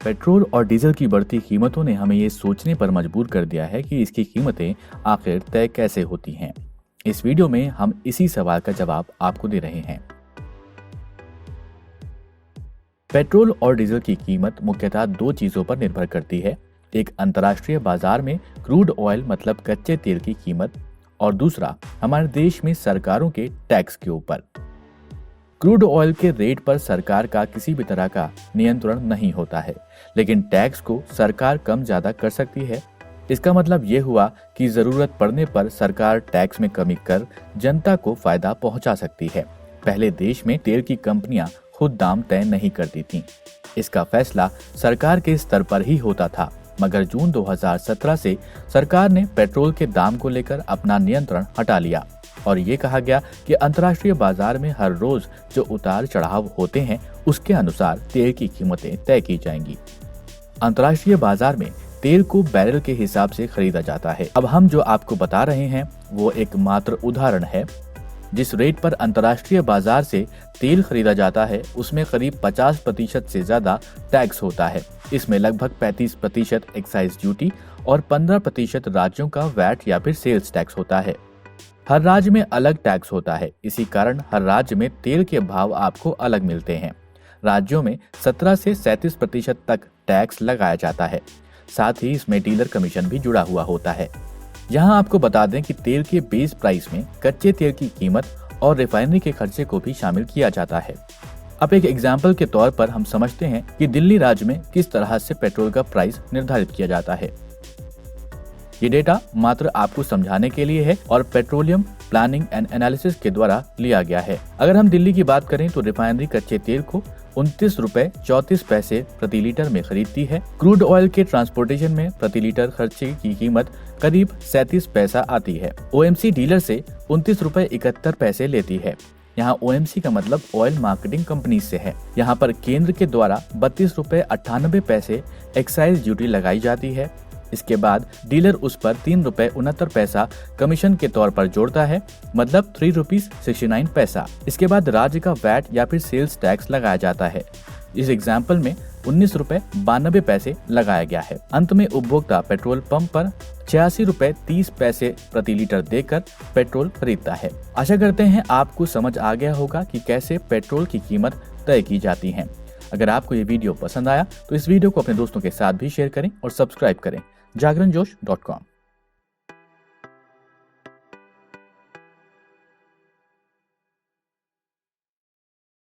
Petrol और diesel की बढ़ती कीमतों ने हमें ये सोचने पर मजबूर कर दिया है कि इसकी कीमतें आखिर तय कैसे होती हैं। इस वीडियो में हम इसी सवाल का जवाब आपको दे रहे हैं। पेट्रोल और डीजल की कीमत मुख्यतः दो चीजों पर निर्भर करती है। एक अंतर्राष्ट्रीय बाजार में क्रूड ऑयल मतलब कच्चे तेल की कीमत और दूसरा हमारे देश में सरकारों के टैक्स के ऊपर। क्रूड ऑयल के रेट पर सरकार का किसी भी तरह का नियंत्रण नहीं होता है, लेकिन टैक्स को सरकार कम ज्यादा कर सकती है। इसका मतलब ये हुआ कि जरूरत पड़ने पर सरकार टैक्स में कमी कर जनता को फायदा पहुंचा सकती है। पहले देश में तेल की कंपनियां खुद दाम तय नहीं करती थीं। इसका फैसला सरकार के स्तर पर ही होता था, मगर जून 2017 से सरकार ने पेट्रोल के दाम को लेकर अपना नियंत्रण हटा लिया और ये कहा गया कि अंतर्राष्ट्रीय बाजार में हर रोज जो उतार चढ़ाव होते हैं उसके अनुसार तेल की कीमतें तय की जाएंगी। अंतर्राष्ट्रीय बाजार में तेल को बैरल के हिसाब से खरीदा जाता है। अब हम जो आपको बता रहे हैं वो एक मात्र उदाहरण है। जिस रेट पर अंतर्राष्ट्रीय बाजार से तेल खरीदा जाता है उसमें करीब 50% से ज्यादा टैक्स होता है। इसमें लगभग 35% एक्साइज ड्यूटी और 15% राज्यों का वैट या फिर सेल्स टैक्स होता है। हर राज्य में अलग टैक्स होता है, इसी कारण हर राज्य में तेल के भाव आपको अलग मिलते हैं। राज्यों में 17 से 37% तक टैक्स लगाया जाता है। साथ ही इसमें डीलर कमीशन भी जुड़ा हुआ होता है। यहाँ आपको बता दें कि तेल के बेस प्राइस में कच्चे तेल की कीमत और रिफाइनरी के खर्चे को भी शामिल किया जाता है। अब एक एग्जाम्पल के तौर पर हम समझते हैं कि दिल्ली राज्य में किस तरह से पेट्रोल का प्राइस निर्धारित किया जाता है। ये डेटा मात्र आपको समझाने के लिए है और पेट्रोलियम प्लानिंग एंड एनालिसिस के द्वारा लिया गया है। अगर हम दिल्ली की बात करें तो रिफाइनरी कच्चे तेल को 29.34 प्रति लीटर में खरीदती है। क्रूड ऑयल के ट्रांसपोर्टेशन में प्रति लीटर खर्चे की कीमत करीब 37 पैसा आती है। ओएमसी डीलर से 29.71 लेती है। यहाँ ओएमसी का मतलब ऑयल मार्केटिंग कंपनी से है। यहाँ पर केंद्र के द्वारा 32.98 एक्साइज ड्यूटी लगाई जाती है। इसके बाद डीलर उस पर 3.69 कमीशन के तौर पर जोड़ता है, मतलब 3.69 रुपीस। इसके बाद राज्य का वैट या फिर सेल्स टैक्स लगाया जाता है। इस एग्जाम्पल में 19.92 लगाया गया है। अंत में उपभोक्ता पेट्रोल पंप पर 86.30 प्रति लीटर देकर पेट्रोल खरीदता है। आशा करते हैं आपको समझ आ गया होगा कि कैसे पेट्रोल की कीमत तय की जाती है। अगर आपको ये वीडियो पसंद आया तो इस वीडियो को अपने दोस्तों के साथ भी शेयर करें और सब्सक्राइब करें जागरणजोश.com।